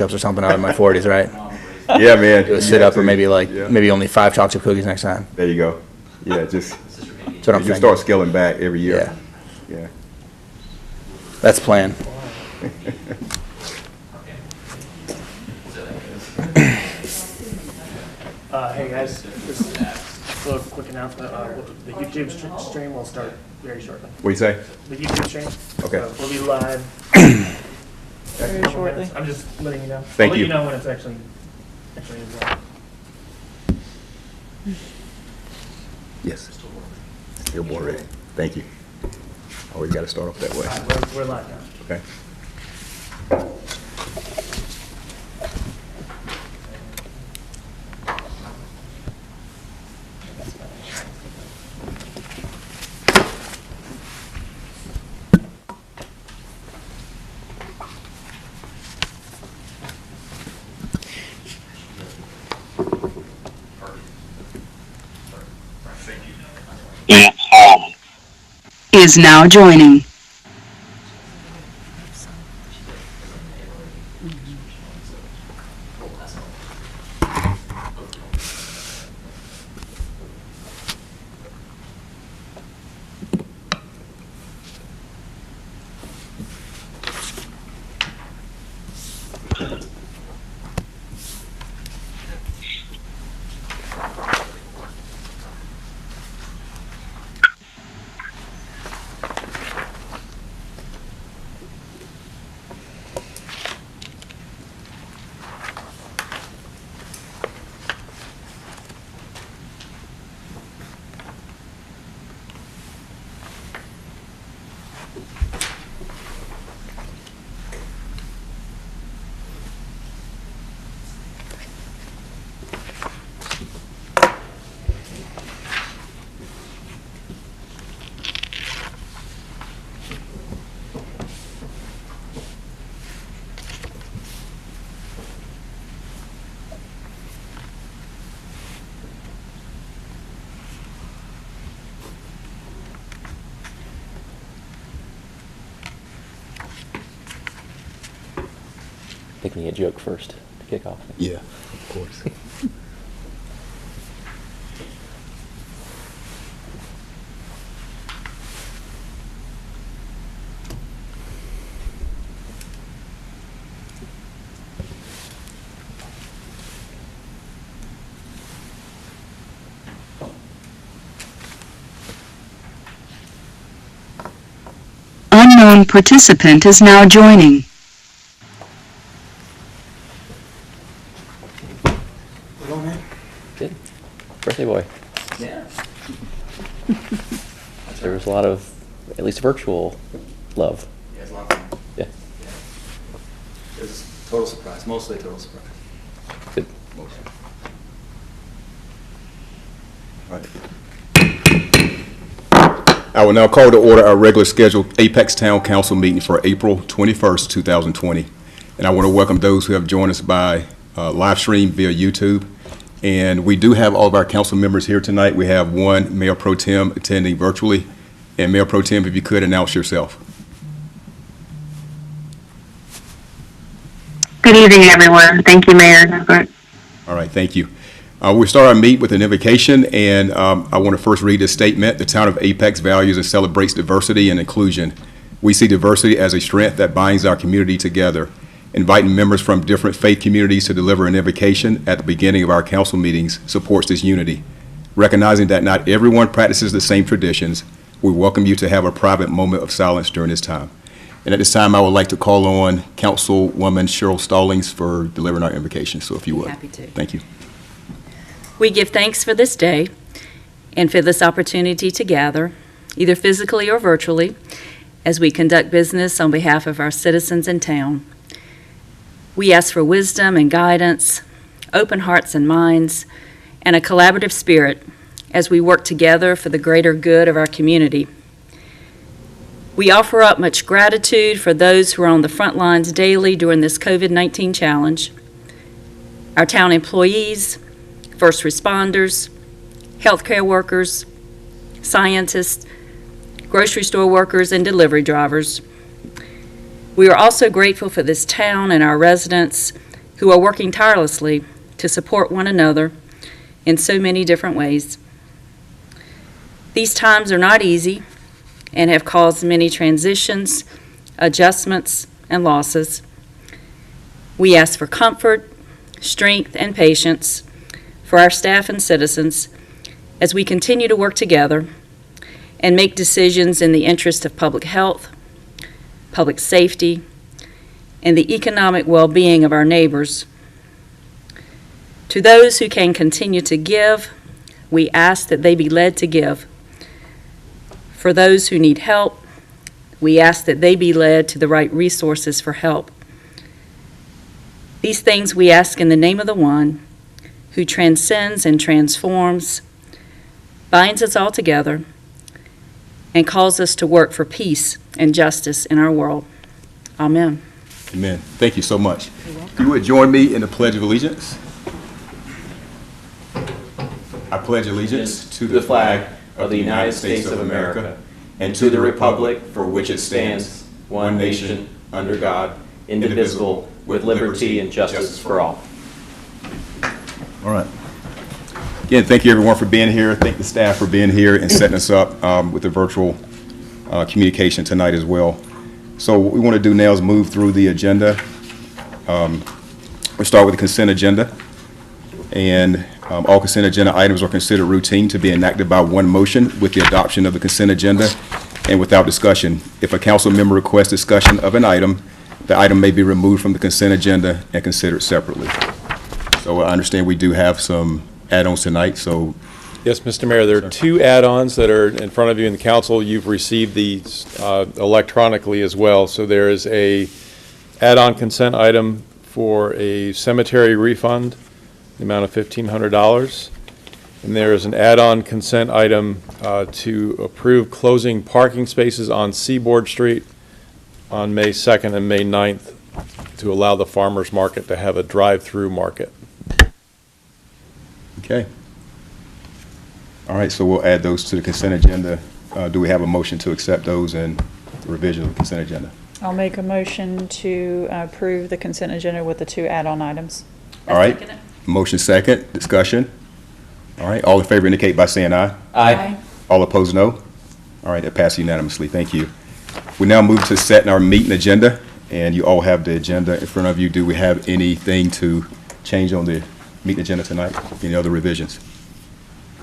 or something out in my 40s, right? Yeah, man. Do a sit up or maybe Yeah. maybe only 5 chocolate cookies next time. There you go. Yeah, just That's what I'm you thinking. start scaling back every year. Yeah, Yeah. that's the plan. Hey guys, just a little quick announcement. The YouTube stream will start very shortly. What do you say? The YouTube stream. Okay. So we'll be live. Very shortly. I'm just letting you know. Thank I'll you. let you know when it's actually is live. Yes. Still board ready. Thank you. Always got to start off that way. All right, we're live now. Okay. Is now joining. Make me a joke first to kick off. Yeah, of course. Unknown participant is now joining. Good. Birthday boy. Yeah. There was a lot of, at least virtual, love. Yeah, it's a lot of fun. Yeah. It was a total surprise, mostly a total surprise. Good. Mostly. All right. I will now call to order our regular scheduled Apex Town Council meeting for April 21st, 2020. And I want to welcome those who have joined us by live stream via YouTube. And we do have all of our council members here tonight. We have one Mayor Pro Tem attending virtually. And Mayor Pro Tem, if you could announce yourself. Good evening, everyone. Thank you, Mayor. All right, thank you. We'll start our meet with an invocation, and I want to first read this statement. The town of Apex values and celebrates diversity and inclusion. We see diversity as a strength that binds our community together. Inviting members from different faith communities to deliver an invocation at the beginning of our council meetings supports this unity. Recognizing that not everyone practices the same traditions, we welcome you to have a private moment of silence during this time. And at this time, I would like to call on Councilwoman Cheryl Stallings for delivering our invocation. So if you would. Happy to. Thank you. We give thanks for this day and for this opportunity to gather, either physically or virtually, as we conduct business on behalf of our citizens in town. We ask for wisdom and guidance, open hearts and minds, and a collaborative spirit as we work together for the greater good of our community. We offer up much gratitude for those who are on the front lines daily during this COVID-19 challenge, our town employees, first responders, healthcare workers, scientists, grocery store workers, and delivery drivers. We are also grateful for this town and our residents who are working tirelessly to support one another in so many different ways. These times are not easy and have caused many transitions, adjustments, and losses. We ask for comfort, strength, and patience for our staff and citizens as we continue to work together and make decisions in the interest of public health, public safety, and the economic well-being of our neighbors. To those who can continue to give, we ask that they be led to give. For those who need help, we ask that they be led to the right resources for help. These things we ask in the name of the one who transcends and transforms, binds us all together, and calls us to work for peace and justice in our world. Amen. Amen. Thank you so much. If you would join me in the Pledge of Allegiance. I pledge allegiance to the flag of the United States of America and to the republic for which it stands, one nation, under God, indivisible, with liberty and justice for all. All right. Again, thank you everyone for being here. Thank the staff for being here and setting us up with the virtual communication tonight as well. So what we want to do now is move through the agenda. We'll start with the consent agenda. And all consent agenda items are considered routine to be enacted by one motion with the adoption of the consent agenda and without discussion. If a council member requests discussion of an item, the item may be removed from the consent agenda and considered separately. So I understand we do have some add-ons tonight, so. Yes, Mr. Mayor, there are two add-ons that are in front of you in the council. You've received these electronically as well. So there is a add-on consent item for a cemetery refund, the amount of $1,500. And there is an add-on consent item to approve closing parking spaces on Seaboard Street on May 2nd and May 9th to allow the farmers market to have a drive-through market. Okay. All right, so we'll add those to the consent agenda. Do we have a motion to accept those and the revision of the consent agenda? I'll make a motion to approve the consent agenda with the two add-on items. All right. Motion second. Discussion. All right. All in favor indicate by saying aye. Aye. All opposed, no. All right, that passed unanimously. Thank you. We now move to setting our meeting agenda, and you all have the agenda in front of you. Do we have anything to change on the meeting agenda tonight? Any other revisions?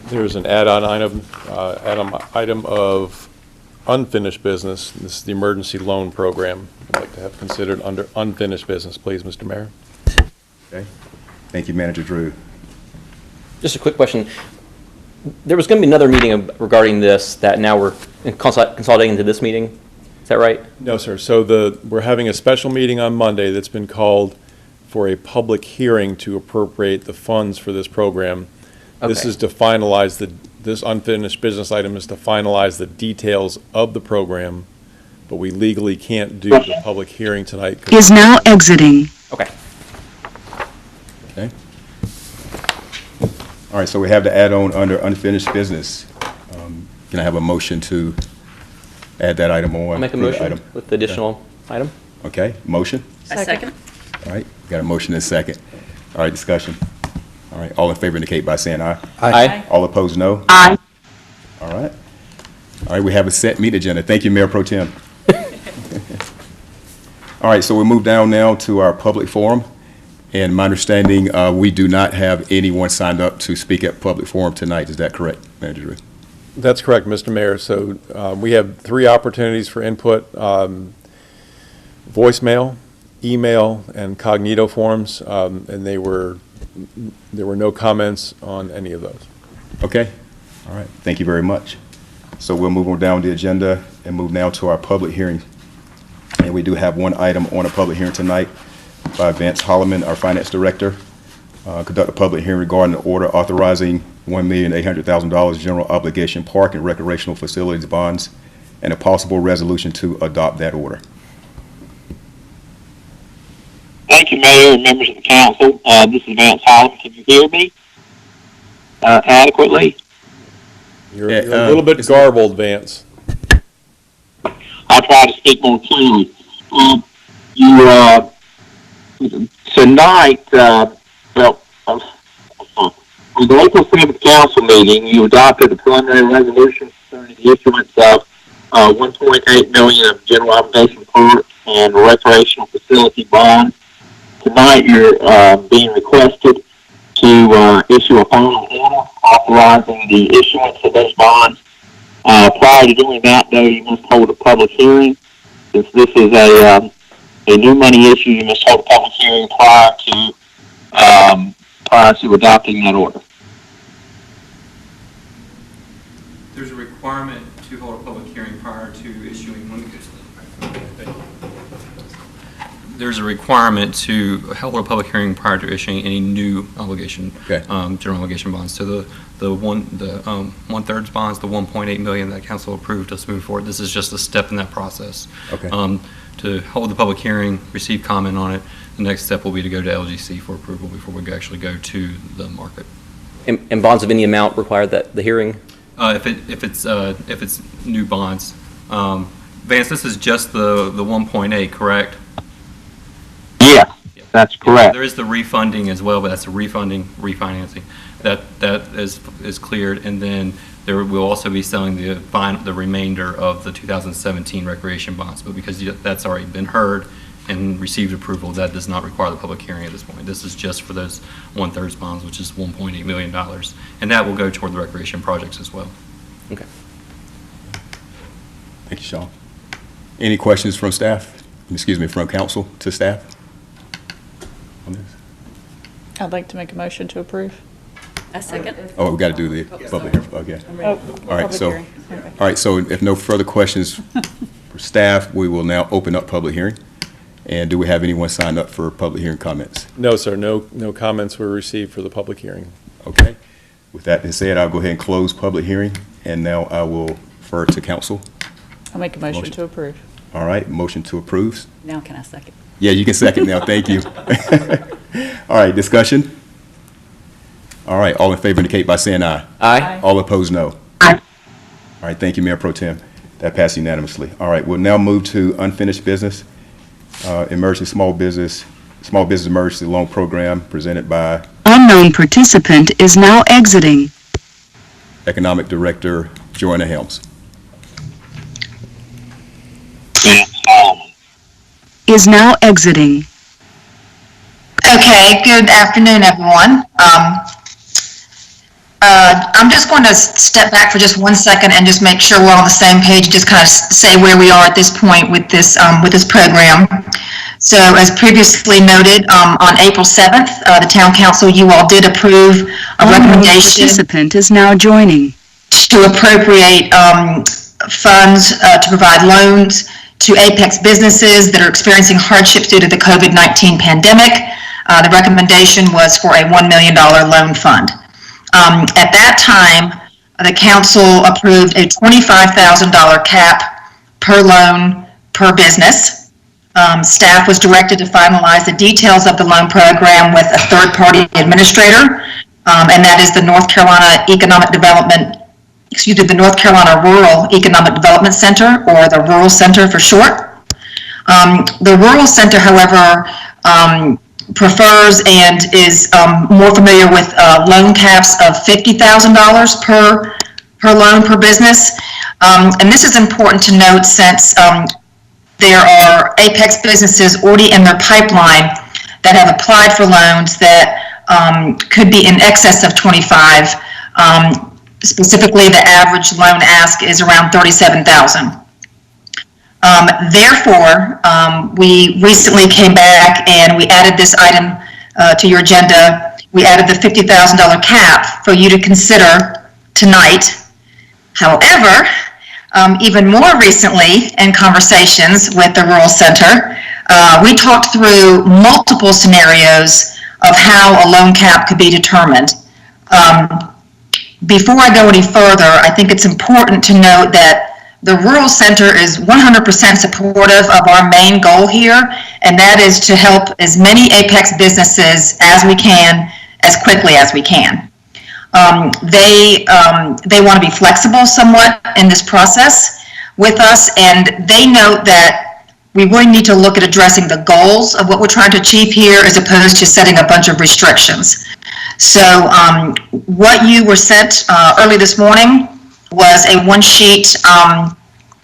There's an add-on item of unfinished business. This is the emergency loan program. I'd like to have considered under unfinished business, please, Mr. Mayor. Okay. Thank you, Manager Drew. Just a quick question. There was going to be another meeting regarding this that now we're consolidating into this meeting. Is that right? No, sir. So we're having a special meeting on Monday that's been called for a public hearing to appropriate the funds for this program. Okay. This is to finalize this unfinished business item is to finalize the details of the program, but we legally can't do the public hearing tonight. Is now exiting. Okay. Okay. All right, so we have the add-on under unfinished business. Can I have a motion to add that item on? I'll make a motion with the additional item. Okay, motion? A second. All right, got a motion and a second. All right, discussion. All right, all in favor indicate by saying aye. Aye. All opposed, no. Aye. All right. All right, we have a set meeting agenda. Thank you, Mayor Pro Tem. All right, so we move down now to our public forum. And my understanding, we do not have anyone signed up to speak at public forum tonight. Is that correct, Manager Drew? That's correct, Mr. Mayor. So we have 3 opportunities for input: voicemail, email, and cognito forms, and there were no comments on any of those. Okay. All right. Thank you very much. So we'll move on down the agenda and move now to our public hearing. And we do have one item on a public hearing tonight by Vance Holloman, our Finance Director. Conduct a public hearing regarding the order authorizing $1,800,000 general obligation park and recreational facilities bonds and a possible resolution to adopt that order. Thank you, Mayor and members of the council. This is Vance Holloman. Can you hear me adequately? You're a little bit garbled, Vance. I'll try to speak more clearly. tonight, in the April 7th council meeting, you adopted a preliminary resolution concerning the issuance of $1.8 million of general obligation park and recreational facility bonds. Tonight, you're being requested to issue a final order authorizing the issuance of those bonds. Prior to doing that, though, you must hold a public hearing. Since this is a new money issue, you must hold a public hearing prior to adopting that order. There's a requirement to hold a public hearing prior to issuing. There's a requirement to hold a public hearing prior to issuing any new obligation, general obligation bonds. So the one-thirds bonds, the 1.8 million that council approved us moving forward. This is just a step in that process. Okay. To hold the public hearing, receive comment on it. The next step will be to go to LGC for approval before we actually go to the market. And bonds of any amount require that the hearing? If it's new bonds, Vance, this is just the 1.8, correct? Yes, that's correct. There is the refunding as well, but that's a refinancing. That is cleared, and then there will also be selling the remainder of the 2017 recreation bonds. But because that's already been heard and received approval, that does not require the public hearing at this point. This is just for those one-thirds bonds, which is $1.8 million, and that will go toward the recreation projects as well. Okay. Thank you, Sean. Any questions from staff? Excuse me, from council to staff on this? I'd like to make a motion to approve. A second. Oh, we got to do the public hearing. Okay. Oh, All right. public So, hearing. Okay. all right. So, if no further questions for staff, we will now open up public hearing. And do we have anyone signed up for public hearing comments? No, sir. No comments were received for the public hearing. Okay. With that being said, I'll go ahead and close public hearing, and now I will refer it to council. I'll make a motion Motion. to approve. All right. Motion to approve. Now can I second? Yeah, you can second now. Thank you. All right. Discussion. All right. All in favor indicate by saying aye. Aye. All opposed, no. Aye. All right. Thank you, Mayor Pro Tem. That passed unanimously. All right. We'll now move to unfinished business. Emergency Small Business Emergency Loan Program presented by Unknown participant is now exiting. Economic Director Joanna Helms. Is now exiting. Okay, good afternoon, everyone. I'm just going to step back for just 1 second and just make sure we're on the same page, just kind of say where we are at this point with this program. So as previously noted, on April 7th, the Town Council, you all did approve a Unknown recommendation participant is now joining. to appropriate funds to provide loans to Apex businesses that are experiencing hardships due to the COVID-19 pandemic. The recommendation was for a $1 million loan fund. At that time, the council approved a $25,000 cap per loan per business. Staff was directed to finalize the details of the loan program with a third-party administrator, and that is the North Carolina Rural Economic Development Center, or the Rural Center for short. The Rural Center, however, prefers and is more familiar with loan caps of $50,000 per loan per business. And this is important to note since there are Apex businesses already in their pipeline that have applied for loans that could be in excess of 25. Specifically, the average loan ask is around $37,000. Therefore, we recently came back and we added this item to your agenda. We added the $50,000 cap for you to consider tonight. However, even more recently, in conversations with the Rural Center, we talked through multiple scenarios of how a loan cap could be determined. Before I go any further, I think it's important to note that the Rural Center is 100% supportive of our main goal here, and that is to help as many Apex businesses as we can, as quickly as we can. They want to be flexible somewhat in this process with us, and they note that we really need to look at addressing the goals of what we're trying to achieve here as opposed to setting a bunch of restrictions. So what you were sent early this morning was a one-sheet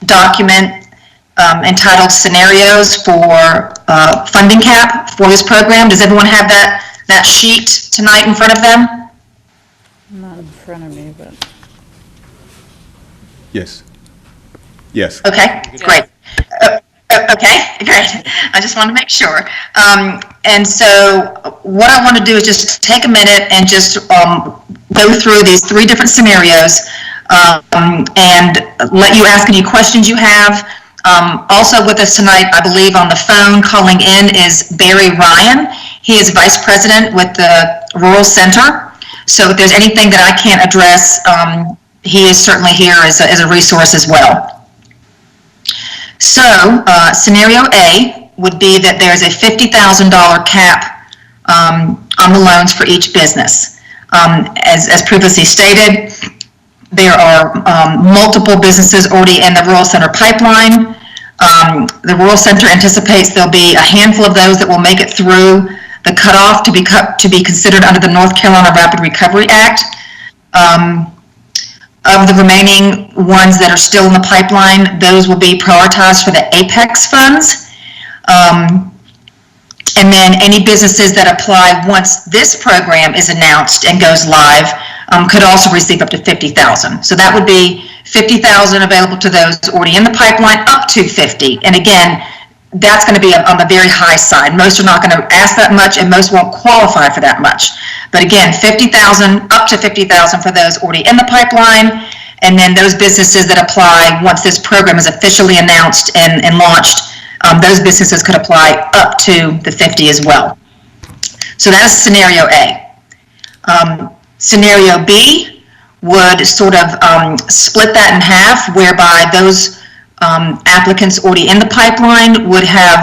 document entitled Scenarios for Funding Cap for this program. Does everyone have that sheet tonight in front of them? Not in front of me, but. Yes. Yes. Okay, great. Okay, great. I just want to make sure. And so what I want to do is just take a minute and just go through these 3 different scenarios and let you ask any questions you have. Also with us tonight, I believe on the phone calling in is Barry Ryan. He is Vice President with the Rural Center. So if there's anything that I can't address, he is certainly here as a resource as well. So scenario A would be that there's a $50,000 cap on the loans for each business. As previously stated, there are multiple businesses already in the Rural Center pipeline. The Rural Center anticipates there'll be a handful of those that will make it through the cutoff to be considered under the North Carolina Rapid Recovery Act. Of the remaining ones that are still in the pipeline, those will be prioritized for the Apex funds. And then any businesses that apply once this program is announced and goes live could also receive up to $50,000. So that would be $50,000 available to those already in the pipeline, up to $50,000. And again, that's going to be on the very high side. Most are not going to ask that much, and most won't qualify for that much. But again, $50,000, up to $50,000 for those already in the pipeline, and then those businesses that apply once this program is officially announced and launched, those businesses could apply up to the 50 as well. So that's scenario A. Scenario B would sort of split that in half, whereby those applicants already in the pipeline would have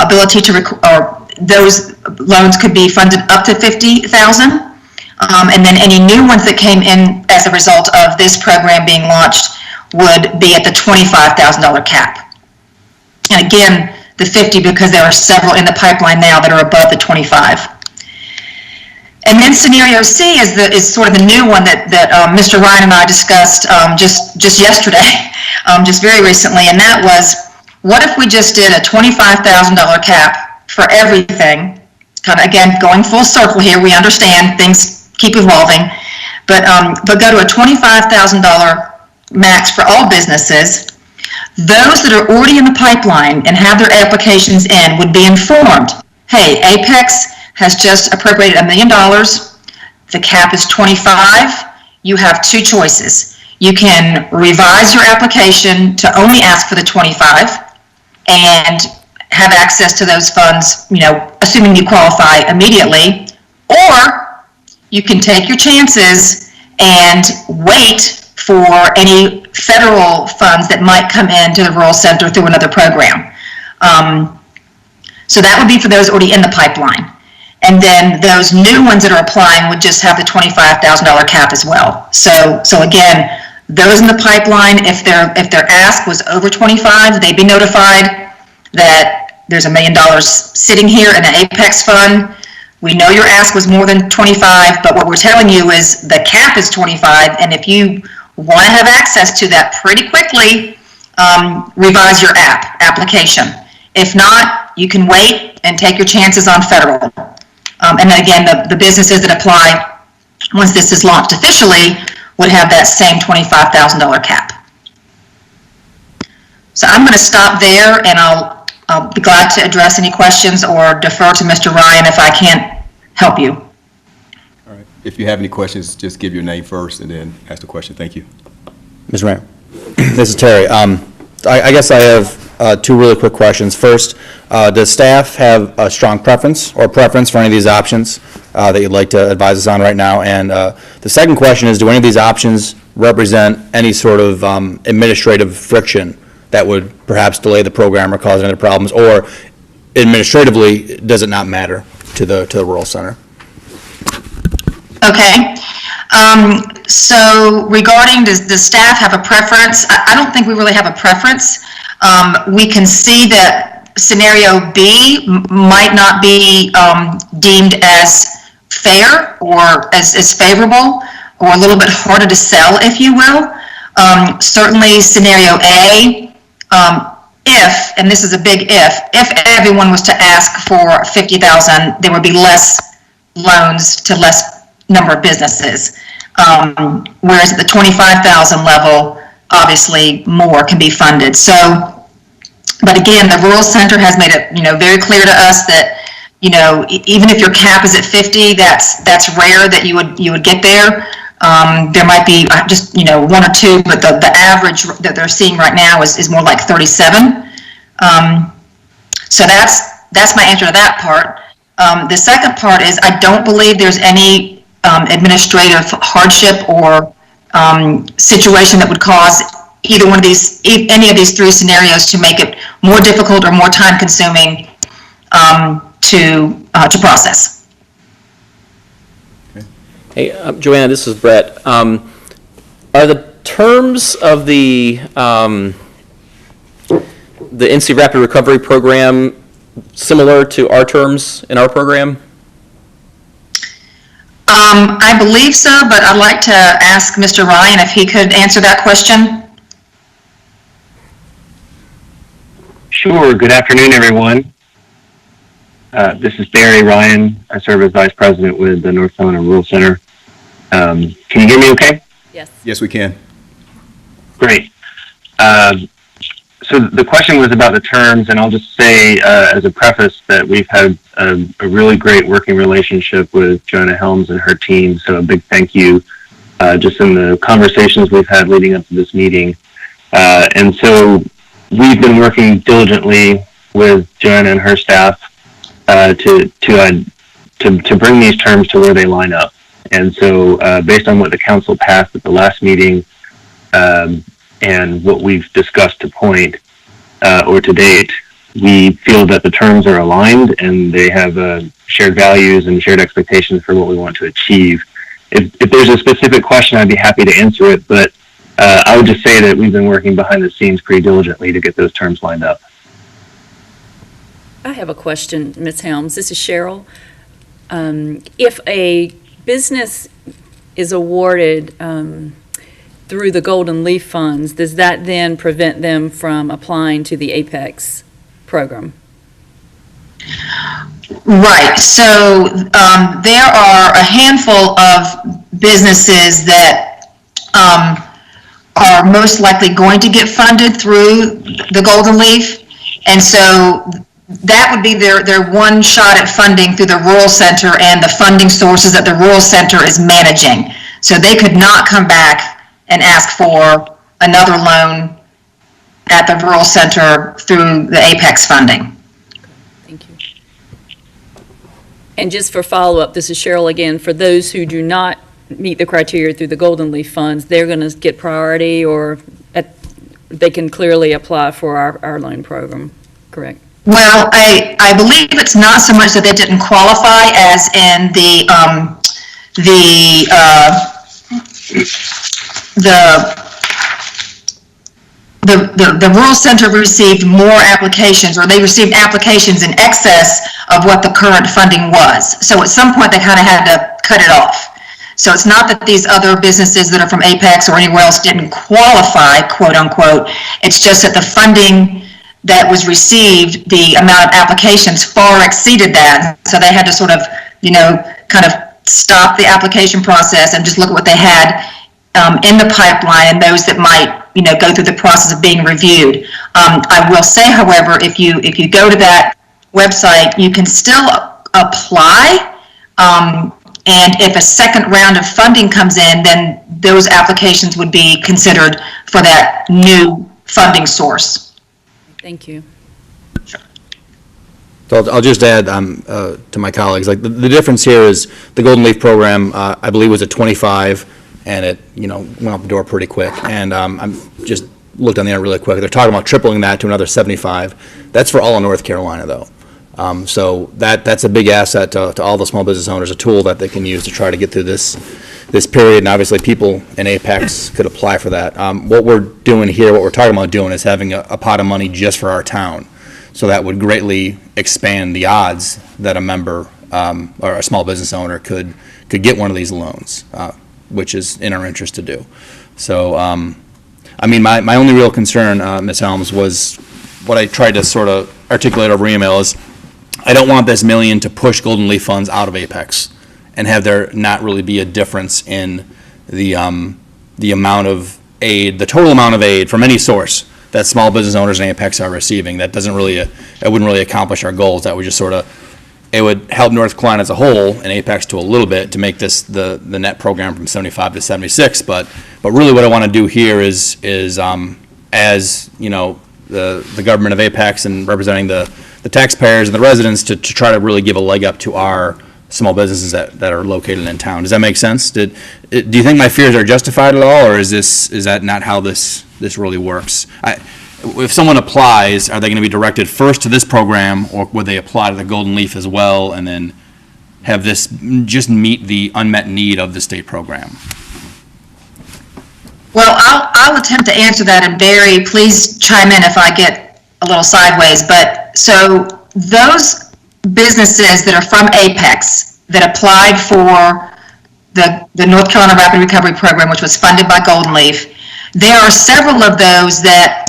ability to, or those loans could be funded up to $50,000. And then any new ones that came in as a result of this program being launched would be at the $25,000 cap. And again, the 50 because there are several in the pipeline now that are above the 25. And then scenario C is sort of the new one that Mr. Ryan and I discussed just yesterday, just very recently, and that was, what if we just did a $25,000 cap for everything? Kind of, again, going full circle here, we understand things keep evolving, but go to a $25,000 max for all businesses. Those that are already in the pipeline and have their applications in would be informed, hey, Apex has just appropriated $1 million. The cap is 25. You have 2 choices. You can revise your application to only ask for the 25 and have access to those funds, assuming you qualify immediately, or you can take your chances and wait for any federal funds that might come into the Rural Center through another program. So that would be for those already in the pipeline. And then those new ones that are applying would just have the $25,000 cap as well. So again, those in the pipeline, if their ask was over 25, they'd be notified that there's $1 million sitting here in an Apex fund. We know your ask was more than 25, but what we're telling you is the cap is 25, and if you want to have access to that pretty quickly, revise your application. If not, you can wait and take your chances on federal. And then again, the businesses that apply once this is launched officially would have that same $25,000 cap. So I'm going to stop there, and I'll be glad to address any questions or defer to Mr. Ryan if I can't help you. All right. If you have any questions, just give your name first and then ask the question. Thank you. Ms. Mayor, this is Terry. I guess I have 2 really quick questions. First, does staff have a strong preference for any of these options that you'd like to advise us on right now? And the second question is, do any of these options represent any sort of administrative friction that would perhaps delay the program or cause any other problems, or administratively, does it not matter to the Rural Center? Okay. So regarding does the staff have a preference, I don't think we really have a preference. We can see that scenario B might not be deemed as fair or as favorable, or a little bit harder to sell, if you will. Certainly scenario A, if, and this is a big if everyone was to ask for 50,000, there would be less loans to less number of businesses. Whereas at the 25,000 level, obviously more can be funded. So, but again, the rural center has made it, very clear to us that, even if your cap is at 50, that's rare that you would get there. There might be just, one or two, but the average that they're seeing right now is more like 37. So that's my answer to that part. The second part is I don't believe there's any administrative hardship or situation that would cause either one of these, any of these three scenarios to make it more difficult or more time consuming to process. Hey, Joanna, this is Brett. Are the terms of the NC Rapid Recovery Program similar to our terms in our program? I believe so, but I'd like to ask Mr. Ryan if he could answer that question. Sure. Good afternoon, everyone. This is Barry Ryan. I serve as Vice President with the North Carolina Rural Center. Can you hear me okay? Yes. Yes, we can. Great. So the question was about the terms, and I'll just say as a preface that we've had a really great working relationship with Joanna Helms and her team, so a big thank you just in the conversations we've had leading up to this meeting. And so we've been working diligently with Joanna and her staff to bring these terms to where they line up. And so based on what the council passed at the last meeting and what we've discussed to point or to date, we feel that the terms are aligned and they have shared values and shared expectations for what we want to achieve. If there's a specific question, I'd be happy to answer it, but I would just say that we've been working behind the scenes pretty diligently to get those terms lined up. I have a question, Ms. Helms. This is Cheryl. If a business is awarded through the Golden Leaf funds, does that then prevent them from applying to the Apex program? Right. So there are a handful of businesses that are most likely going to get funded through the Golden Leaf, and so that would be their one shot at funding through the Rural Center and the funding sources that the Rural Center is managing. So they could not come back and ask for another loan at the Rural Center through the Apex funding. Thank you. And just for follow-up, this is Cheryl again. For those who do not meet the criteria through the Golden Leaf funds, they're going to get priority, or they can clearly apply for our loan program, correct? Well, I believe it's not so much that they didn't qualify as in the Rural Center received more applications, or they received applications in excess of what the current funding was. So at some point they kind of had to cut it off. So it's not that these other businesses that are from Apex or anywhere else didn't qualify, quote unquote. It's just that the funding that was received, the amount of applications far exceeded that. So they had to sort of, kind of stop the application process and just look at what they had in the pipeline and those that might, go through the process of being reviewed. I will say, however, if you go to that website, you can still apply. And if a second round of funding comes in, then those applications would be considered for that new funding source. Thank you. So I'll just add to my colleagues, like the difference here is the Golden Leaf program, I believe, was at 25, and it went out the door pretty quick. And I'm just looked on the internet really quick. They're talking about tripling that to another 75. That's for all of North Carolina, though. So that's a big asset to all the small business owners, a tool that they can use to try to get through this period. And obviously, people in Apex could apply for that. What we're doing here, what we're talking about doing, is having a pot of money just for our town. So that would greatly expand the odds that a member or a small business owner could get one of these loans, which is in our interest to do. So, I mean, my only real concern, Ms. Helms, was what I tried to sort of articulate over email is I don't want this million to push Golden Leaf funds out of Apex and have there not really be a difference in the amount of aid, the total amount of aid from any source that small business owners in Apex are receiving. That doesn't really, it wouldn't really accomplish our goals. That would just sort of, it would help North Carolina as a whole and Apex to a little bit to make this the net program from 75 to 76. But really what I want to do here is as you know, the government of Apex and representing the taxpayers and the residents to try to really give a leg up to our small businesses that are located in town. Does that make sense? Do you think my fears are justified at all, or is that not how this really works? If someone applies, are they going to be directed first to this program, or would they apply to the Golden Leaf as well, and then have this just meet the unmet need of the state program? Well, I'll attempt to answer that, and Barry, please chime in if I get a little sideways. But so those businesses that are from Apex that applied for the North Carolina Rapid Recovery Program, which was funded by Golden Leaf, there are several of those that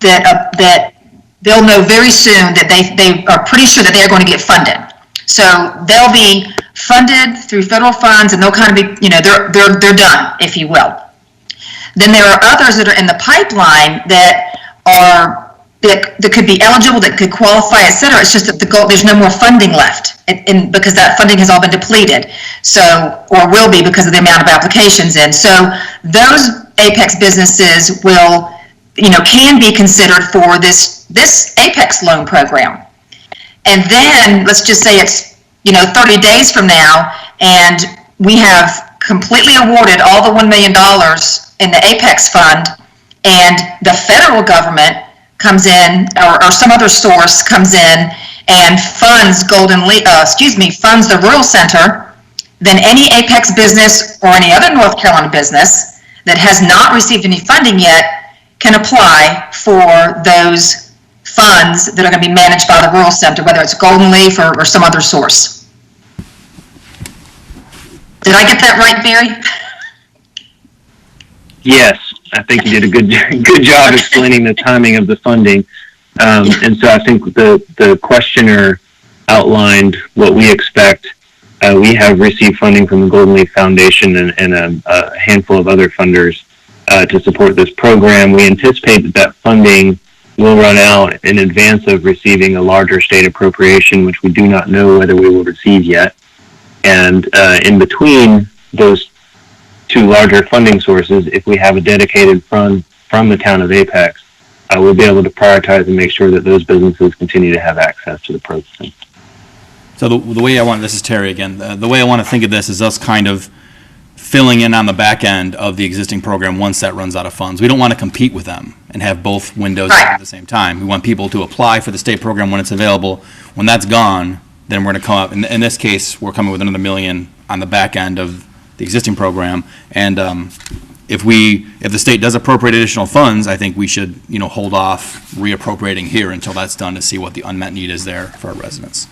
they'll know very soon that they are pretty sure that they're going to get funded. So they'll be funded through federal funds, and they'll kind of be, you know, they're done, if you will. Then there are others that are in the pipeline that could be eligible, that could qualify, et cetera. It's just that there's no more funding left, because that funding has all been depleted, or will be because of the amount of applications in. So those Apex businesses can be considered for this Apex loan program. And then let's just say it's 30 days from now, and we have completely awarded all the $1 million in the Apex fund, and the federal government comes in, or some other source comes in and funds funds the Rural Center. Then any Apex business or any other North Carolina business that has not received any funding yet can apply for those funds that are going to be managed by the Rural Center, whether it's Golden Leaf or some other source. Did I get that right, Barry? Yes, I think you did a good job explaining the timing of the funding. And so I think the questioner outlined what we expect. We have received funding from the Golden Leaf Foundation and a handful of other funders to support this program. We anticipate that funding will run out in advance of receiving a larger state appropriation, which we do not know whether we will receive yet. And in between those two larger funding sources, if we have a dedicated fund from the town of Apex, we'll be able to prioritize and make sure that those businesses continue to have access to the program. So the way this is Terry again, the way I want to think of this is us kind of filling in on the back end of the existing program once that runs out of funds. We don't want to compete with them and have both windows at the same time. We want people to apply for the state program when it's available. When that's gone, then we're going to come up, in this case, we're coming with another $1 million on the back end of the existing program. And if the state does appropriate additional funds, I think we should, hold off reappropriating here until that's done to see what the unmet need is there for our residents.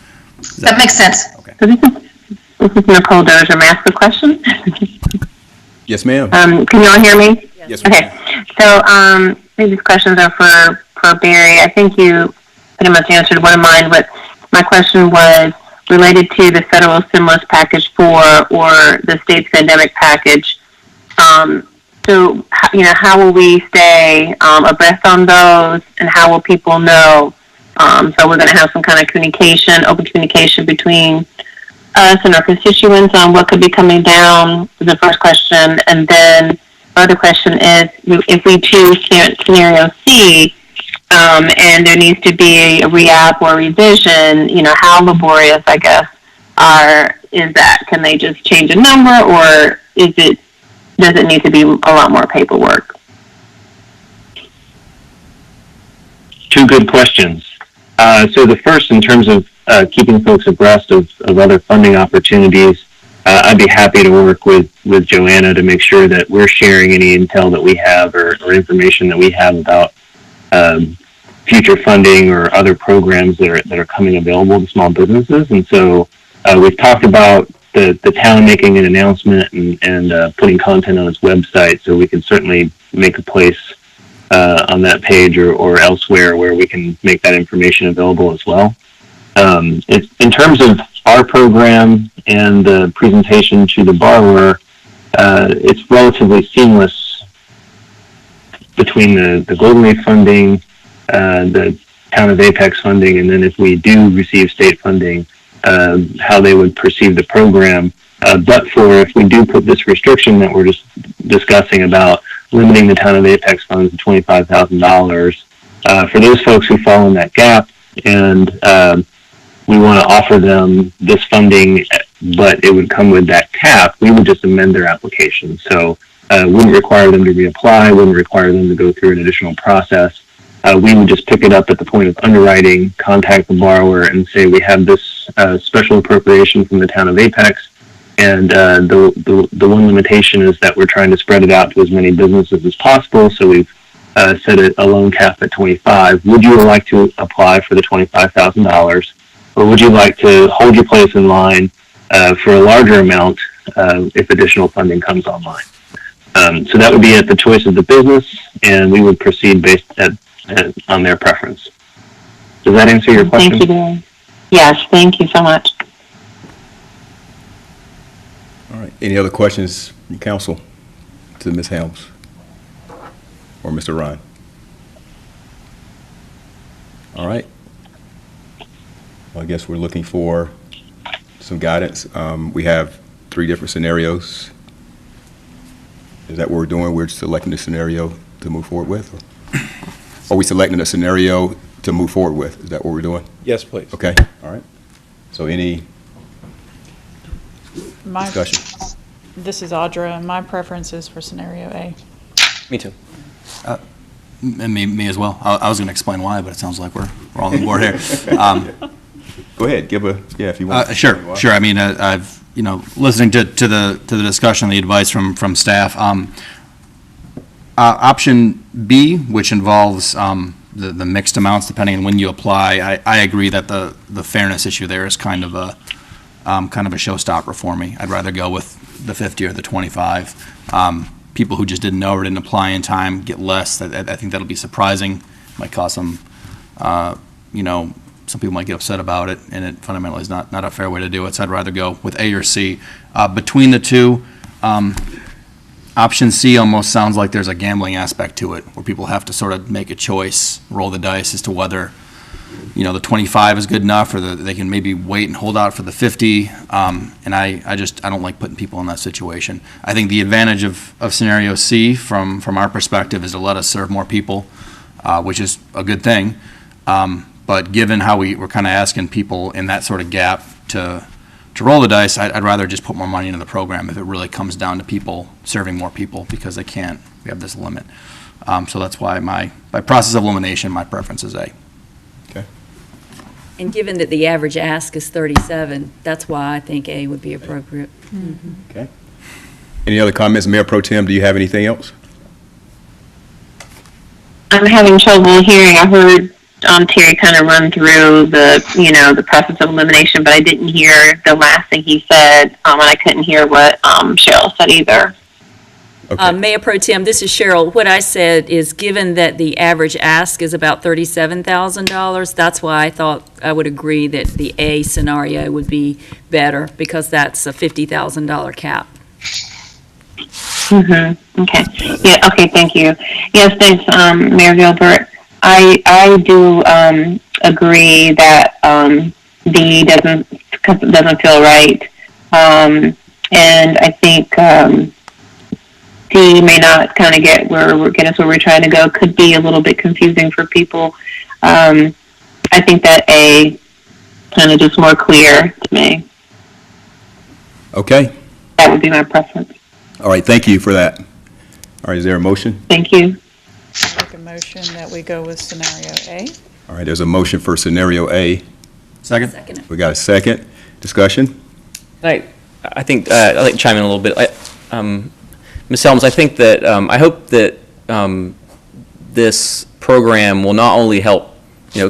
That makes sense. Okay. So this is Nicole Dozier. May I ask a question? Yes, ma'am. Can you all hear me? Yes, okay. So these questions are for Barry. I think you pretty much answered one of mine, but my question was related to the federal stimulus package 4 or the state's pandemic package. So, how will we stay abreast on those, and how will people know? So we're going to have some kind of communication, open communication between us and our constituents on what could be coming down, is the first question. And then the other question is, if we choose scenario C, and there needs to be a re-app or revision, how laborious, I guess, is that? Can they just change a number, or does it need to be a lot more paperwork? Two good questions. So the first, in terms of keeping folks abreast of other funding opportunities, I'd be happy to work with Joanna to make sure that we're sharing any intel that we have or information that we have about future funding or other programs that are coming available to small businesses. And so we've talked about the town making an announcement and putting content on its website, so we can certainly make a place on that page or elsewhere where we can make that information available as well. In terms of our program and the presentation to the borrower, it's relatively seamless between the Golden Leaf funding, the Town of Apex funding, and then if we do receive state funding, how they would perceive the program. But for if we do put this restriction that we're just discussing about limiting the Town of Apex funds to $25,000, for those folks who fall in that gap and we want to offer them this funding, but it would come with that cap, we would just amend their application. So wouldn't require them to reapply, wouldn't require them to go through an additional process. We would just pick it up at the point of underwriting, contact the borrower, and say we have this special appropriation from the Town of Apex, and the one limitation is that we're trying to spread it out to as many businesses as possible. So we've set a loan cap at 25. Would you like to apply for the $25,000, or would you like to hold your place in line for a larger amount if additional funding comes online? So that would be at the choice of the business, and we would proceed based on their preference. Does that answer your question? Thank you, Barry. Yes, thank you so much. All right. Any other questions from council to Ms. Helms or Mr. Ryan? All right. Well, I guess we're looking for some guidance. We have 3 different scenarios. Is that what we're doing? We're selecting the scenario to move forward with? Or are we selecting a scenario to move forward with? Is that what we're doing? Yes, please. Okay. All right. So any discussion? This is Audra. My preference is for scenario A. Me too. Me as well. I was going to explain why, but it sounds like we're all on board here. Go ahead. If you want. Sure. I mean, I've listening to the discussion, the advice from staff. Option B, which involves the mixed amounts depending on when you apply, I agree that the fairness issue there is kind of a showstopper for me. I'd rather go with the 50 or the 25. People who just didn't know or didn't apply in time get less. I think that'll be surprising. Might cause some, some people might get upset about it, and it fundamentally is not a fair way to do it. So I'd rather go with A or C. Between the two, option C almost sounds like there's a gambling aspect to it, where people have to sort of make a choice, roll the dice as to whether, the 25 is good enough, or they can maybe wait and hold out for the 50. And I don't like putting people in that situation. I think the advantage of scenario C from our perspective is to let us serve more people, which is a good thing. But given how we're kind of asking people in that sort of gap to roll the dice, I'd rather just put more money into the program if it really comes down to people serving more people, because we have this limit. So that's why by process of elimination, my preference is A. Okay. And given that the average ask is 37, that's why I think A would be appropriate. Mm-hmm. Okay. Any other comments? Mayor Pro Tem, do you have anything else? I'm having trouble hearing. I heard Terry kind of run through the process of elimination, but I didn't hear the last thing he said, and I couldn't hear what Cheryl said either. Okay. Mayor Pro Tem, this is Cheryl. What I said is, given that the average ask is about $37,000, that's why I thought I would agree that the A scenario would be better, because that's a $50,000 cap. Mm-hmm. Okay. Yeah. Okay. Thank you. Yes. Thanks, Mayor Gilbert. I do agree that B doesn't feel right, and I think D may not kind of get where we're trying to go. Could be a little bit confusing for people. I think that A kind of just more clear to me. Okay. That would be my preference. All right. Thank you for that. All right. Is there a motion? Thank you. Make a motion that we go with scenario A. All right. There's a motion for scenario A. Second. We got a second. Discussion? I think I'd like to chime in a little bit. Ms. Helms, I think that I hope that this program will not only help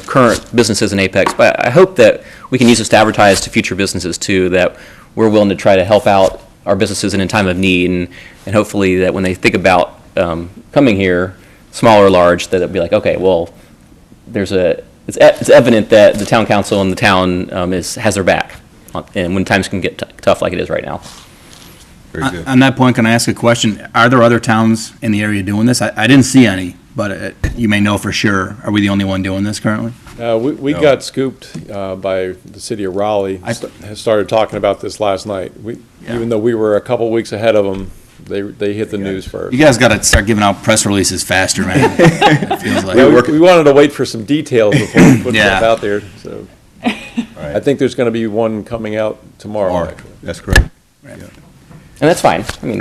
current businesses in Apex, but I hope that we can use this to advertise to future businesses too, that we're willing to try to help out our businesses in a time of need, and hopefully that when they think about coming here, small or large, that it'll be like, okay, well, it's evident that the town council and the town has their back, and when times can get tough like it is right now. Very good. On that point, can I ask a question? Are there other towns in the area doing this? I didn't see any, but you may know for sure. Are we the only one doing this currently? We No. got scooped by the city of Raleigh, has started talking about this last night. Even though we were a couple weeks ahead of them, they hit the news first. You guys got to start giving out press releases faster, man. It feels like. We wanted to wait for some details before we put Yeah. stuff out there, so. I think there's going to be one coming out tomorrow, actually. That's correct. And that's fine. I mean,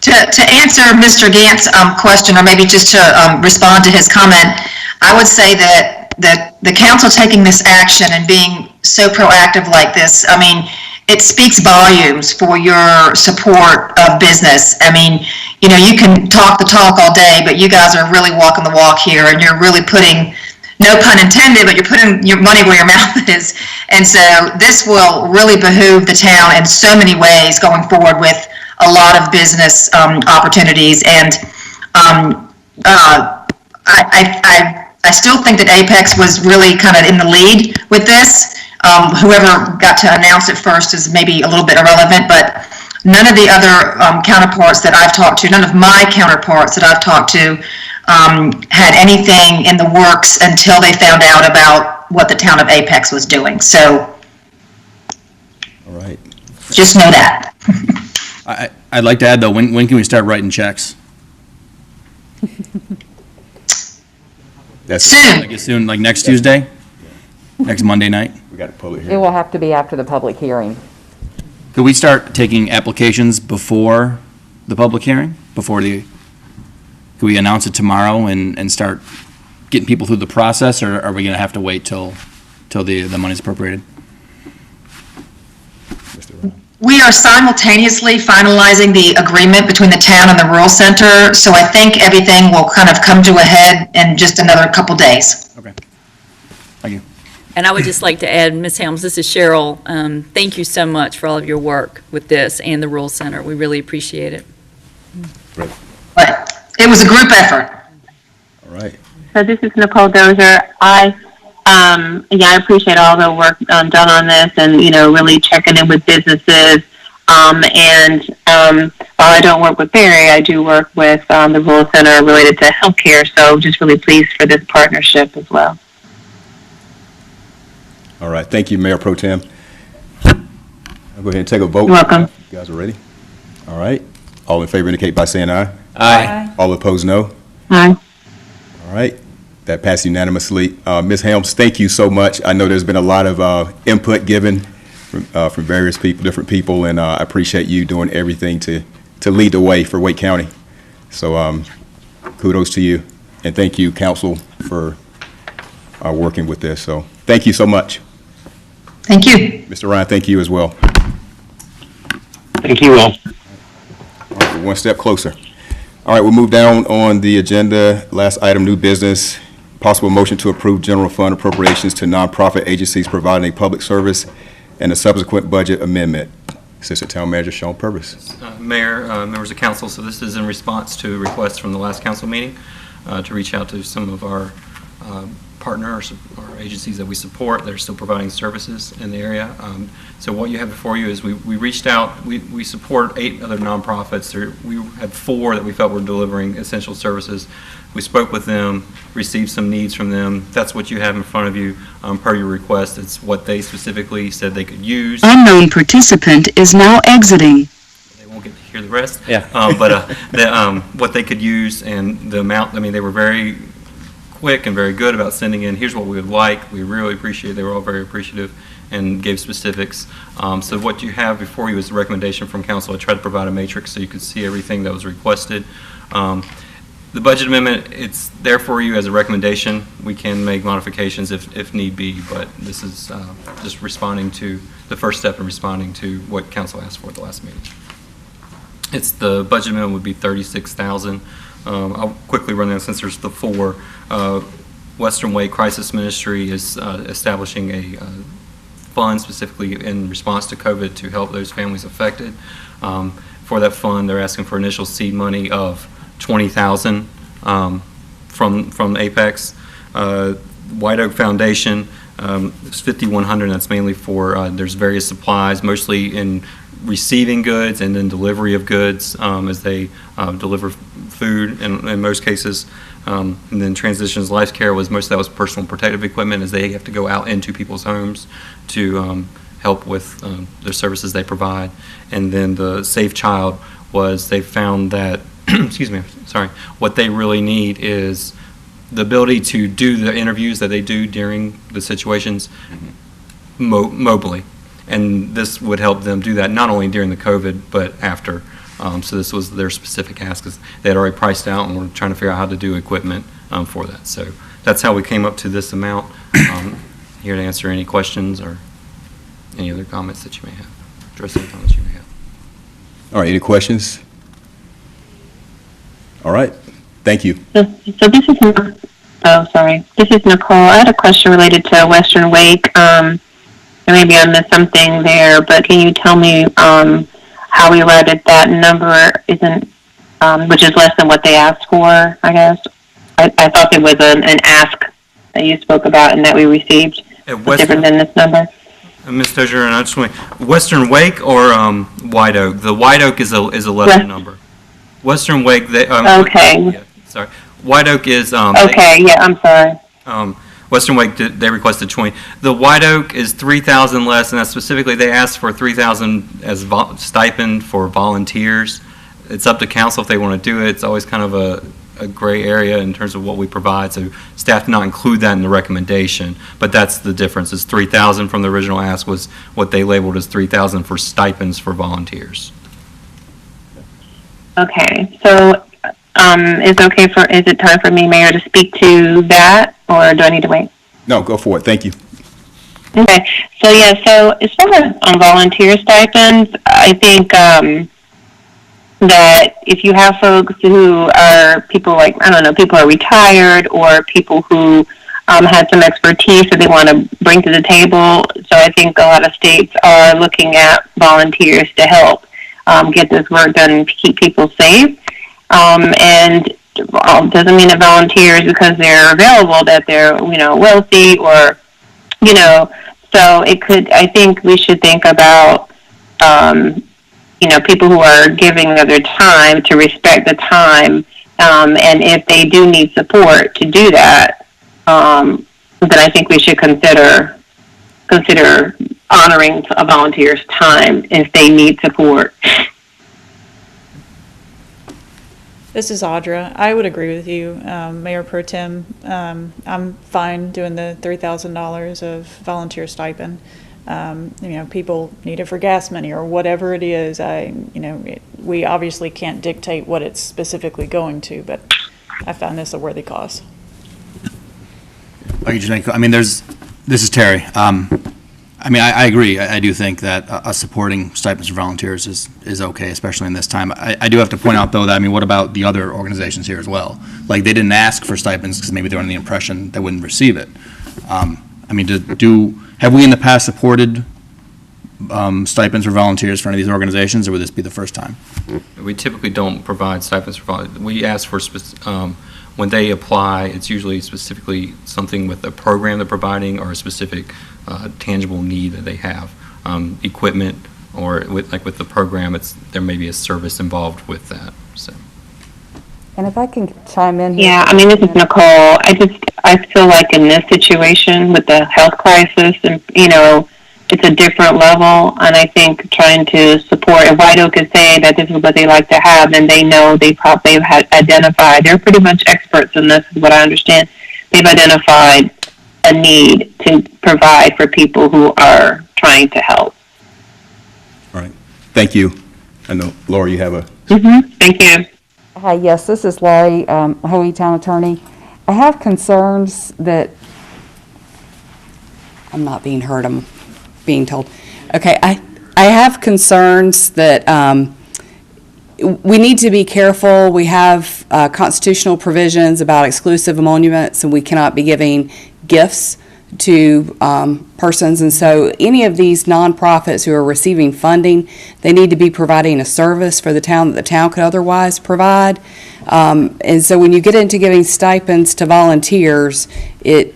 To answer Mr. Gantt's question, or maybe just to respond to his comment, I would say that the council taking this action and being so proactive like this, I mean, it speaks volumes for your support of business. I mean, you can talk the talk all day, but you guys are really walking the walk here, and you're really putting, no pun intended, but you're putting your money where your mouth is. And so this will really behoove the town in so many ways going forward with a lot of business opportunities. And I still think that Apex was really kind of in the lead with this. Whoever got to announce it first is maybe a little bit irrelevant, but none of the other counterparts that I've talked to, none of my counterparts that I've talked to had anything in the works until they found out about what the town of Apex was doing. So All right. just know that. I'd like to add, though, when can we start writing checks? That's Soon. Soon, like next Tuesday? Next Monday night? We got a public It hearing. will have to be after the public hearing. Could we start taking applications before the public hearing? Could we announce it tomorrow and start getting people through the process, or are we going to have to wait till the money's appropriated? We are simultaneously finalizing the agreement between the town and the rural center, so I think everything will kind of come to a head in just another couple days. Okay. Thank you. And I would just like to add, Ms. Helms, this is Cheryl. Thank you so much for all of your work with this and the Rural Center. We really appreciate it. Great. But it was a group effort. All right. So this is Nicole Dozier. I appreciate all the work done on this, and really checking in with businesses. While I don't work with Barry, I do work with the Rural Center related to healthcare. So just really pleased for this partnership as well. All right. Thank you, Mayor Pro Tem. I'll go ahead and take a vote. You're welcome. You guys are ready? All right. All in favor indicate by saying aye. Aye. All opposed, no. Aye. All right. That passed unanimously. Ms. Helms, thank you so much. I know there's been a lot of input given from various people, different people, and I appreciate you doing everything to lead the way for Wake County. So kudos to you, and thank you, council, for working with this. So thank you so much. Thank you. Mr. Ryan, thank you as well. Thank you all. All right, we're one step closer. All right, we'll move down on the agenda. Last item, new business. Possible motion to approve general fund appropriations to nonprofit agencies providing a public service and a subsequent budget amendment. Assistant Town Manager Sean Purvis. Mayor, members of council, so this is in response to requests from the last council meeting to reach out to some of our partners or agencies that we support that are still providing services in the area. So what you have before you is we reached out, we support 8 other nonprofits. We had 4 that we felt were delivering essential services. We spoke with them, received some needs from them. That's what you have in front of you per your request. It's what they specifically said they could use. Unknown participant is now exiting. They won't get to hear the rest. Yeah. What they could use and the amount, I mean, they were very quick and very good about sending in, here's what we would like. We really appreciate it. They were all very appreciative and gave specifics. So what you have before you is the recommendation from council. I tried to provide a matrix so you could see everything that was requested. The budget amendment, it's there for you as a recommendation. We can make modifications if need be, but this is just responding to the first step in responding to what council asked for at the last meeting. It's the budget amendment would be $36,000. I'll quickly run that since there's the 4. Western Way Crisis Ministry is establishing a fund specifically in response to COVID to help those families affected. For that fund, they're asking for initial seed money of $20,000 from Apex. White Oak Foundation is $5,100. That's mainly for there's various supplies, mostly in receiving goods and then delivery of goods as they deliver food in most cases. And then Transitions Life Care was most of that was personal protective equipment as they have to go out into people's homes to help with the services they provide. And then the Safe Child was they found that, excuse me, sorry, what they really need is the ability to do the interviews that they do during the situations mobily. And this would help them do that not only during the COVID, but after. So this was their specific ask, because they had already priced out and we're trying to figure out how to do equipment for that. So that's how we came up to this amount. Here to answer any questions or any other comments that you may have, address any comments you may have. All right, any questions? All right, thank you. So this is, this is Nicole. I had a question related to Western Wake. Maybe I missed something there, but can you tell me how we arrived at that number isn't, which is less than what they asked for, I guess? I thought there was an ask that you spoke about and that we received different than this number. Ms. Dozier, and I just want Western Wake or White Oak? The White Oak is a lesser number. Western Wake, they, okay. Yeah, sorry. White Oak is okay. Yeah, I'm sorry. Western Wake, they requested 20. The White Oak is 3,000 less, and that's specifically they asked for 3,000 as stipend for volunteers. It's up to council if they want to do it. It's always kind of a gray area in terms of what we provide, so staff did not include that in the recommendation, but that's the difference. Is 3,000 from the original ask was what they labeled as 3,000 for stipends for volunteers. Okay, so is it time for me, Mayor, to speak to that, or do I need to wait? No, go for it. Thank you. Okay, so yeah, so as far as on volunteer stipends, I think that if you have folks who are people like, I don't know, people are retired or people who had some expertise that they want to bring to the table, so I think a lot of states are looking at volunteers to help get this work done and keep people safe. And doesn't mean that volunteers, because they're available, that they're, wealthy or, so it could, I think we should think about, people who are giving of their time to respect the time. And if they do need support to do that, then I think we should consider honoring a volunteer's time if they need support. This is Audra. I would agree with you, Mayor Pro Tem. I'm fine doing the $3,000 of volunteer stipend. People need it for gas money or whatever it is. We obviously can't dictate what it's specifically going to, but I found this a worthy cause. This is Terry. I agree. I do think that us supporting stipends for volunteers is okay, especially in this time. I do have to point out, though, that, what about the other organizations here as well? Like, they didn't ask for stipends because maybe they were under the impression they wouldn't receive it. Have we in the past supported stipends for volunteers for any of these organizations, or would this be the first time? We typically don't provide stipends for volunteers. We ask for, when they apply, it's usually specifically something with a program they're providing or a specific tangible need that they have. Equipment, or with the program, there may be a service involved with that. So. And if I can chime in here. Yeah, this is Nicole. I feel like in this situation with the health crisis, and it's a different level, and I think trying to support, if White Oak is saying that this is what they like to have, then they know they've identified, they're pretty much experts in this, is what I understand. They've identified a need to provide for people who are trying to help. All right. Thank you. I know, Laura, you have a... Thank you. Hi, yes, this is Laurie, Hoey Town Attorney. I have concerns that, I'm not being heard, I'm being told. Okay, I have concerns that we need to be careful. We have have constitutional provisions about exclusive emoluments, and we cannot be giving gifts to persons. And so any of these nonprofits who are receiving funding, they need to be providing a service for the town that the town could otherwise provide. And so when you get into giving stipends to volunteers, it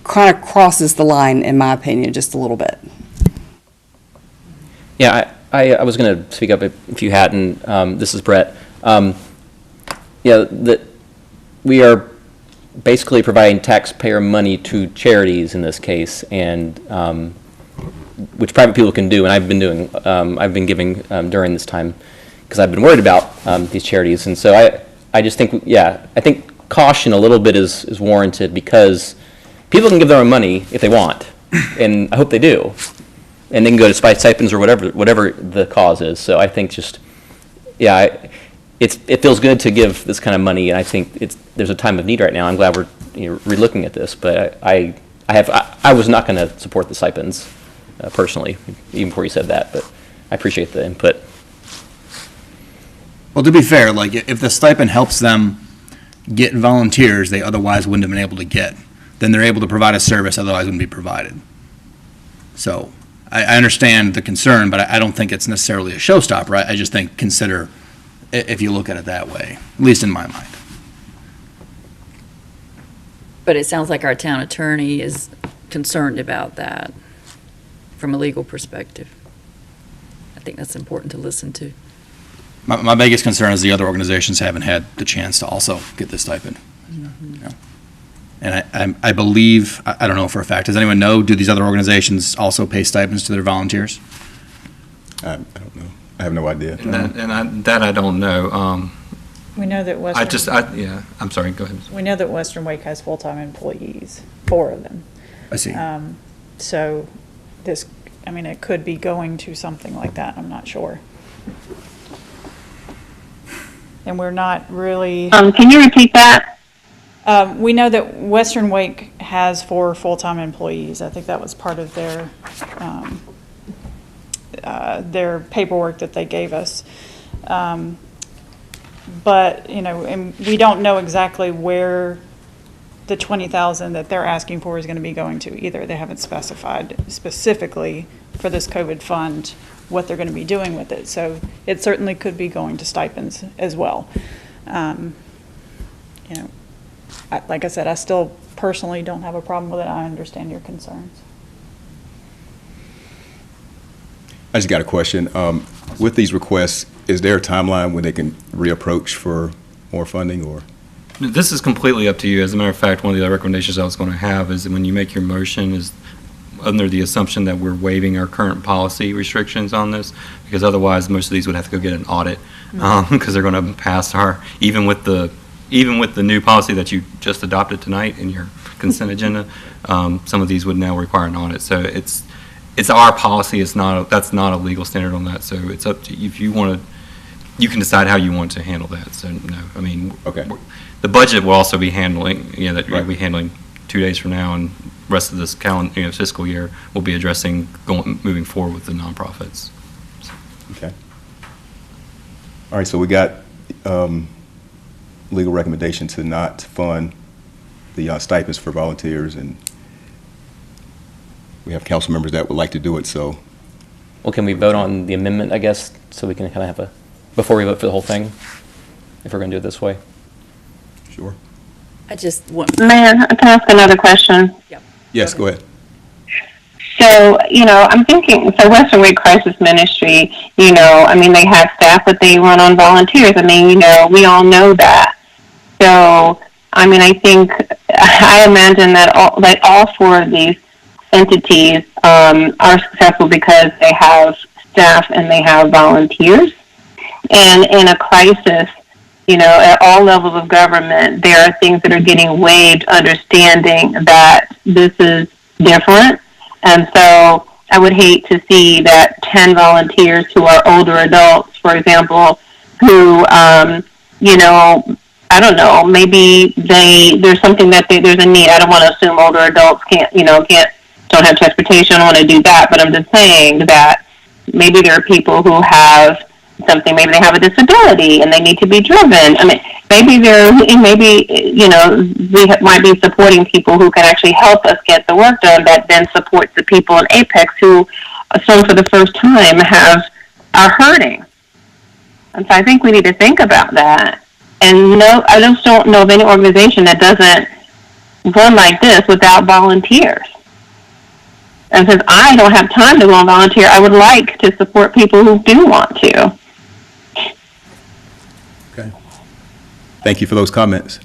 kind of crosses the line, in my opinion, just a little bit. Yeah, I was going to speak up if you hadn't. This is Brett. We are basically providing taxpayer money to charities in this case, and which private people can do, and I've been giving during this time because I've been worried about these charities, and so I just think, I think caution a little bit is warranted, because people can give their own money if they want, and I hope they do, and they can go to stipends or whatever the cause is. So I think it feels good to give this kind of money, and I think there's a time of need right now. I'm glad we're relooking at this, but I was not going to support the stipends personally, even before you said that, but I appreciate the input. Well, to be fair, like, if the stipend helps them get volunteers they otherwise wouldn't have been able to get, then they're able to provide a service otherwise wouldn't be provided. So I understand the concern, but I don't think it's necessarily a showstopper. I just think consider if you look at it that way, at least in my mind. But it sounds like our town attorney is concerned about that from a legal perspective. I think that's important to listen to. My biggest concern is the other organizations haven't had the chance to also get this stipend. Mm-hmm. And I believe, I don't know for a fact, does anyone know, do these other organizations also pay stipends to their volunteers? I don't know. I have no idea. That I don't know. We know that Western. I'm sorry, go ahead. We know that Western Wake has full-time employees, 4 of them. I see. So it could be going to something like that, I'm not sure. And we're not really. Can you repeat that? We know that Western Wake has 4 full-time employees. I think that was part of their paperwork that they gave us. But, and we don't know exactly where the $20,000 that they're asking for is going to be going to either. They haven't specified specifically for this COVID fund what they're going to be doing with it. So it certainly could be going to stipends as well. Like I said, I still personally don't have a problem with it. I understand your concerns. I just got a question. With these requests, is there a timeline when they can reapproach for more funding, or? This is completely up to you. As a matter of fact, one of the other recommendations I was going to have is that when you make your motion is under the assumption that we're waiving our current policy restrictions on this, because otherwise most of these would have to go get an audit, because they're going to pass even with the new policy that you just adopted tonight in your consent agenda, some of these would now require an audit. So it's our policy. That's not a legal standard on that. So it's up to you. If you want to, you can decide how you want to handle that. So no, I mean, okay. The budget will also be handling, that you'll be handling 2 days from now, and rest of this fiscal year we'll be addressing moving forward with the nonprofits. So. Okay. All right. So we got legal recommendation to not fund the stipends for volunteers, and we have council members that would like to do it. So, well, can we vote on the amendment, I guess, so we can kind of have before we vote for the whole thing, if we're going to do it this way? Sure. I just want. Mayor, I can ask another question. Yep. Yes, go ahead. So, I'm thinking, Western Wake Crisis Ministry, they have staff that they run on volunteers. We all know that. So, I imagine that all 4 of these entities are successful because they have staff and they have volunteers. And in a crisis, at all levels of government, there are things that are getting waived, understanding that this is different. And so I would hate to see that 10 volunteers who are older adults, for example, who, I don't know, maybe there's something that there's a need. I don't want to assume older adults don't have transportation. I don't want to do that. But I'm just saying that maybe there are people who have something. Maybe they have a disability and they need to be driven. I mean, maybe we might be supporting people who can actually help us get the work done. That then supports the people in Apex who, some for the first time, are hurting. And so I think we need to think about that. And no, I just don't know of any organization that doesn't run like this without volunteers. And since I don't have time to go and volunteer, I would like to support people who do want to. Okay. Thank you for those comments.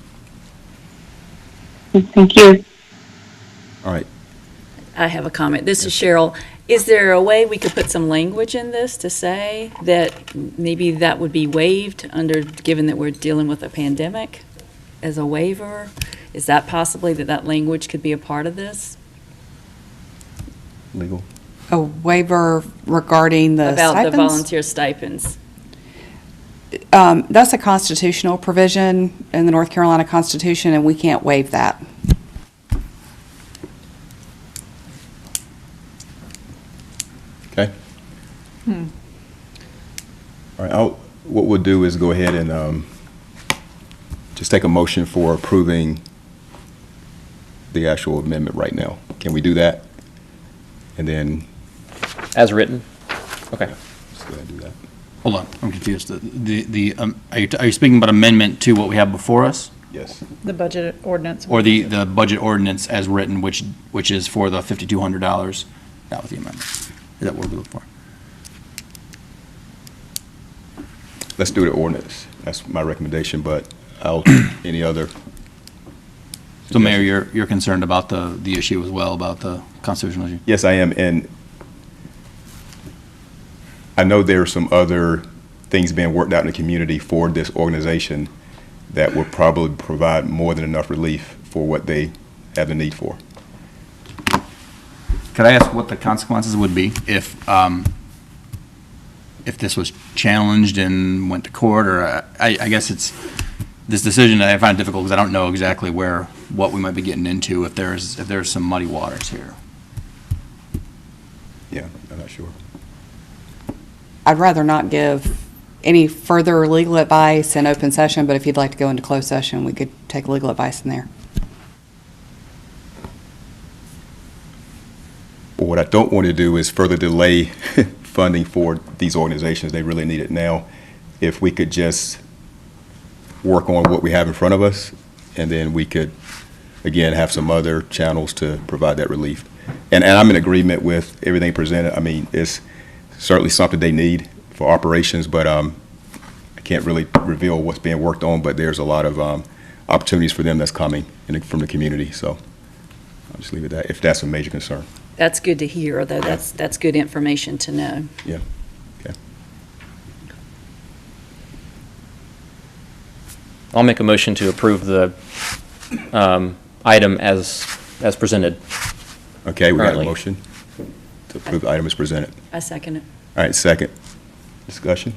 Thank you. All right. I have a comment. This is Cheryl. Is there a way we could put some language in this to say that maybe that would be waived given that we're dealing with a pandemic as a waiver? Is that possibly that language could be a part of this? Legal. A waiver regarding the About stipends? the volunteer stipends. That's a constitutional provision in the North Carolina Constitution, and we can't waive that. Okay. All right. What we'll do is go ahead and just take a motion for approving the actual amendment right now. Can we do that? And then, As written? Okay. let's go ahead and do that. Hold on, I'm confused. Are you speaking about amendment to what we have before us? Yes. The budget ordinance. Or the budget ordinance as written, which is for the $5,200? That was the amendment. Is that what we're looking for? Let's do the ordinance. That's my recommendation, but any other? So Mayor, you're concerned about the issue as well, about the constitutional issue? Yes, I am, and I know there are some other things being worked out in the community for this organization that will probably provide more than enough relief for what they have the need for. Could I ask what the consequences would be if this was challenged and went to court, or I guess it's this decision that I find difficult because I don't know exactly what we might be getting into if there's some muddy waters here. Yeah, I'm not sure. I'd rather not give any further legal advice in open session, but if you'd like to go into closed session, we could take legal advice in there. But what I don't want to do is further delay funding for these organizations. They really need it now. If we could just work on what we have in front of us, and then we could, again, have some other channels to provide that relief. And I'm in agreement with everything presented. I mean, it's certainly something they need for operations, but I can't really reveal what's being worked on, but there's a lot of opportunities for them that's coming from the community. So I'll just leave it at that, if that's a major concern. That's good to hear, though. That's good information to know. Yeah. Okay. I'll make a motion to approve the item as presented. Okay, we got a Currently. motion to approve the item as presented. I second it. All right, second. Discussion?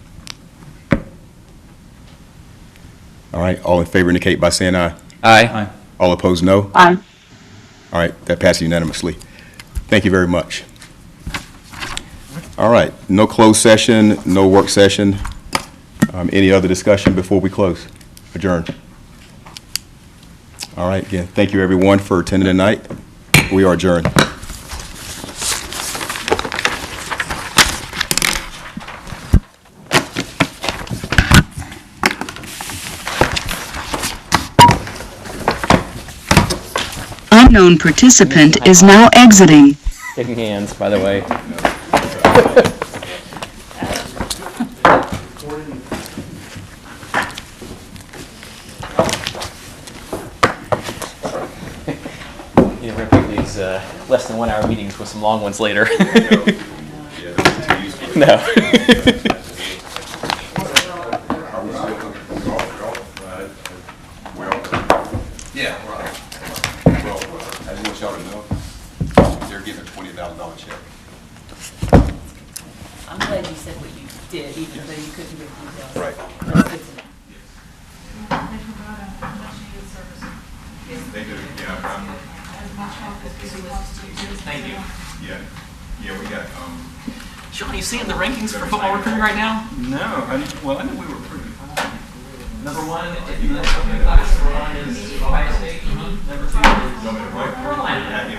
All right, all in favor indicate by saying aye. Aye. All opposed, no? Aye. All right, that passes unanimously. Thank you very much. All right, no closed session, no work session. Any other discussion before we close? Adjourn. All right, again, thank you everyone for attending tonight. We are adjourned. Unknown participant is now exiting. Shaking hands, by the way. You never pick these less than 1 hour meetings with some long ones later. No. Yeah, right. Well, I just want y'all to know, they're getting a $20,000 check. I'm glad you said what you did, even though you couldn't give details. Right. That's good to know. They do, yeah. Thank you. Yeah, we got, Sean, you seeing the rankings for football recruiting right now? No, I knew we were pretty high. Number one, if you look at the class, we're on is Ohio State. Number two is North Carolina.